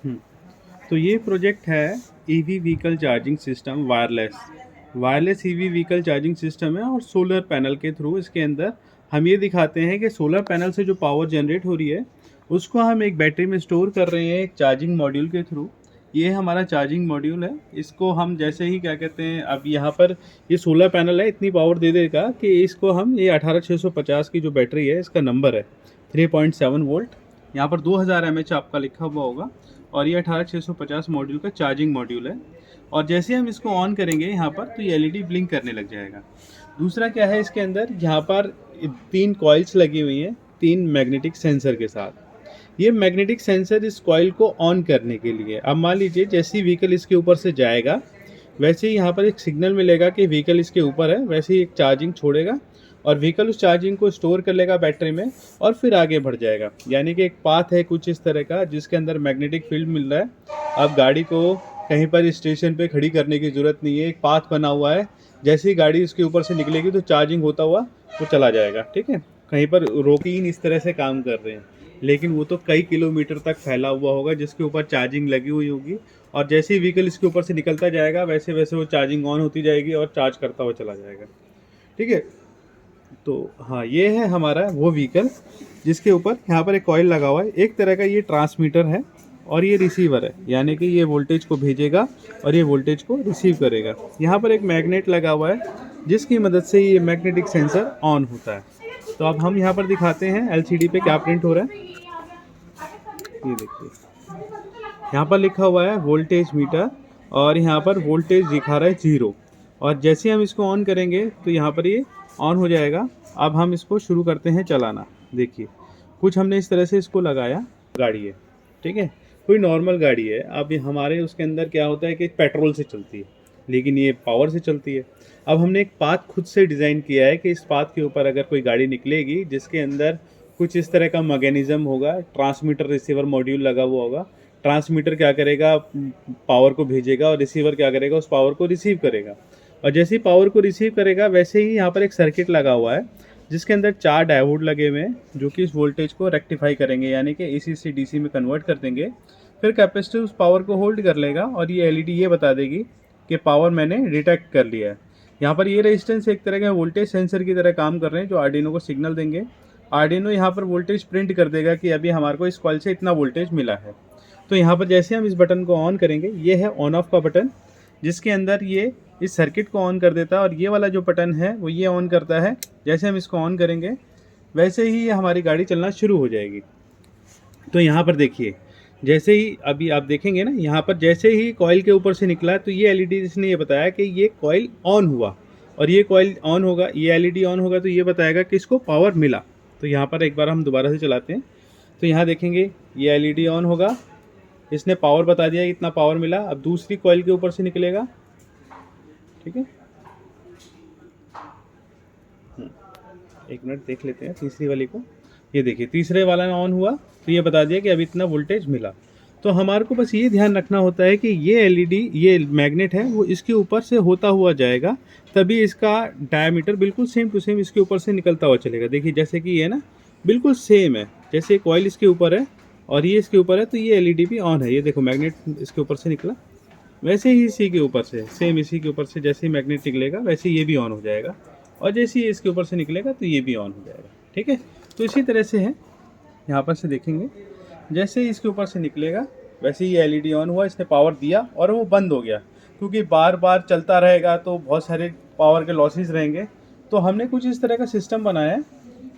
हुँ। तो ये प्रोजेक्ट है EV vehicle charging system wireless EV vehicle charging system है और सोलर पैनल के थ्रू इसके अंदर हम ये दिखाते हैं कि सोलर पैनल से जो पावर जनरेट हो रही है उसको हम एक बैटरी में स्टोर कर रहे हैं एक चार्जिंग मॉड्यूल के थ्रू। ये हमारा चार्जिंग मॉड्यूल है। इसको हम जैसे ही क्या कहते हैं, अब यहाँ पर ये सोलर पैनल है, इतनी पावर दे देगा कि इसको हम ये 18650 की जो बैटरी है इसका नंबर है 3.7 वोल्ट। यहाँ पर 2000 mAh आपका लिखा हुआ होगा और ये 18650 मॉड्यूल का चार्जिंग मॉड्यूल है। और जैसे हम इसको ऑन करेंगे यहाँ पर तो ये एलईडी ब्लिंक करने लग जाएगा। दूसरा क्या है इसके अंदर, यहाँ पर 3 कॉइल्स लगी हुई हैं 3 मैग्नेटिक सेंसर के साथ। ये मैग्नेटिक सेंसर इस कॉइल को ऑन करने के लिए, अब मान लीजिए जैसे ही व्हीकल इसके ऊपर से जाएगा वैसे ही यहाँ पर एक सिग्नल मिलेगा कि व्हीकल इसके ऊपर है, वैसे ही एक चार्जिंग छोड़ेगा और व्हीकल उस चार्जिंग को स्टोर कर लेगा बैटरी में और फिर आगे बढ़ जाएगा। यानी कि एक पाथ है कुछ इस तरह का जिसके अंदर मैग्नेटिक फील्ड मिल रहा है। अब गाड़ी को कहीं पर स्टेशन पे खड़ी करने की ज़रूरत नहीं है, एक पाथ बना हुआ है। जैसे ही गाड़ी उसके ऊपर से निकलेगी तो चार्जिंग होता हुआ वो चला जाएगा। ठीक है, कहीं पर रोकीन इस तरह से काम कर रहे हैं, लेकिन वो तो कई किलोमीटर तक फैला हुआ होगा जिसके ऊपर चार्जिंग लगी हुई होगी और जैसे ही व्हीकल इसके ऊपर से निकलता जाएगा वैसे वैसे वो चार्जिंग ऑन होती जाएगी और चार्ज करता हुआ चला जाएगा। ठीक है, तो हाँ, ये है हमारा वो व्हीकल जिसके ऊपर यहाँ पर एक कॉइल लगा हुआ है। एक तरह का ये ट्रांसमीटर है और ये रिसीवर है, यानी कि ये वोल्टेज को भेजेगा और ये वोल्टेज को रिसीव करेगा। यहाँ पर एक मैग्नेट लगा हुआ है जिसकी मदद से ये मैग्नेटिक सेंसर ऑन होता है। तो अब हम यहाँ पर दिखाते हैं एलसीडी पे क्या प्रिंट हो रहा है। ये देखिए, यहाँ पर लिखा हुआ है वोल्टेज मीटर और यहाँ पर वोल्टेज दिखा रहा है 0। और जैसे हम इसको ऑन करेंगे तो यहाँ पर ये ऑन हो जाएगा। अब हम इसको शुरू करते हैं चलाना। देखिए, कुछ हमने इस तरह से इसको लगाया। गाड़ी है, ठीक है, कोई नॉर्मल गाड़ी है। अब ये हमारे उसके अंदर क्या होता है कि पेट्रोल से चलती है, लेकिन ये पावर से चलती है। अब हमने एक पाथ खुद से डिज़ाइन किया है कि इस पाथ के ऊपर अगर कोई गाड़ी निकलेगी जिसके अंदर कुछ इस तरह का मैकेनिज्म होगा, ट्रांसमीटर रिसीवर मॉड्यूल लगा हुआ होगा। ट्रांसमीटर क्या करेगा, पावर को भेजेगा और रिसीवर क्या करेगा, उस पावर को रिसीव करेगा। और जैसे ही पावर को रिसीव करेगा वैसे ही यहाँ पर एक सर्किट लगा हुआ है जिसके अंदर 4 डायोड लगे हुए हैं जो कि इस वोल्टेज को रेक्टिफाई करेंगे, यानी कि एसी से डीसी में कन्वर्ट कर देंगे। फिर कैपेसिटर उस पावर को होल्ड कर लेगा और ये एलईडी ये बता देगी कि पावर मैंने डिटेक्ट कर लिया है। यहाँ पर ये रेजिस्टेंस एक तरह के वोल्टेज सेंसर की तरह काम कर रहे हैं जो आर्डिनो को सिग्नल देंगे। आर्डिनो यहाँ पर वोल्टेज प्रिंट कर देगा कि अभी हमारे को इस कॉइल से इतना वोल्टेज मिला है। तो यहाँ पर जैसे हम इस बटन को ऑन करेंगे, ये है ऑन ऑफ का बटन जिसके अंदर ये इस सर्किट को ऑन कर देता है और ये वाला जो बटन है वो ये ऑन करता है। जैसे हम इसको ऑन करेंगे वैसे ही ये हमारी गाड़ी चलना शुरू हो जाएगी। तो यहाँ पर देखिए, जैसे ही अभी आप देखेंगे ना, यहाँ पर जैसे ही कॉइल के ऊपर से निकला तो ये एलईडी इसने ये बताया कि ये कॉइल ऑन हुआ और ये कॉइल ऑन होगा, ये एलईडी ऑन होगा तो ये बताएगा कि इसको पावर मिला। तो यहाँ पर एक बार हम दोबारा से चलाते हैं तो यहाँ देखेंगे ये एलईडी ऑन होगा, इसने पावर बता दिया कि इतना पावर मिला। अब दूसरी कॉइल के ऊपर से निकलेगा। ठीक है, एक मिनट देख लेते हैं तीसरी वाली को। ये देखिए, तीसरे वाला ऑन हुआ तो ये बता दिया कि अभी इतना वोल्टेज मिला। तो हमारे को बस ये ध्यान रखना होता है कि ये एलईडी, ये मैग्नेट है वो इसके ऊपर से होता हुआ जाएगा, तभी इसका डायमीटर बिल्कुल सेम टू सेम इसके ऊपर से निकलता हुआ चलेगा। देखिए, जैसे कि ये ना बिल्कुल सेम है, जैसे कॉइल इसके ऊपर है और ये इसके ऊपर है तो ये एलईडी भी ऑन है। ये देखो, मैग्नेट इसके ऊपर से निकला, वैसे ही इसी के ऊपर से सेम इसी के ऊपर से जैसे ही मैग्नेट निकलेगा वैसे ये भी ऑन हो जाएगा और जैसे ही इसके ऊपर से निकलेगा तो ये भी ऑन हो जाएगा। ठीक है, तो इसी तरह से है। यहाँ पर से देखेंगे, जैसे ही इसके ऊपर से निकलेगा वैसे ही एलईडी ऑन हुआ, इसने पावर दिया और वो बंद हो गया। क्योंकि बार बार चलता रहेगा तो बहुत सारे पावर के लॉसेस रहेंगे। तो हमने कुछ इस तरह का सिस्टम बनाया है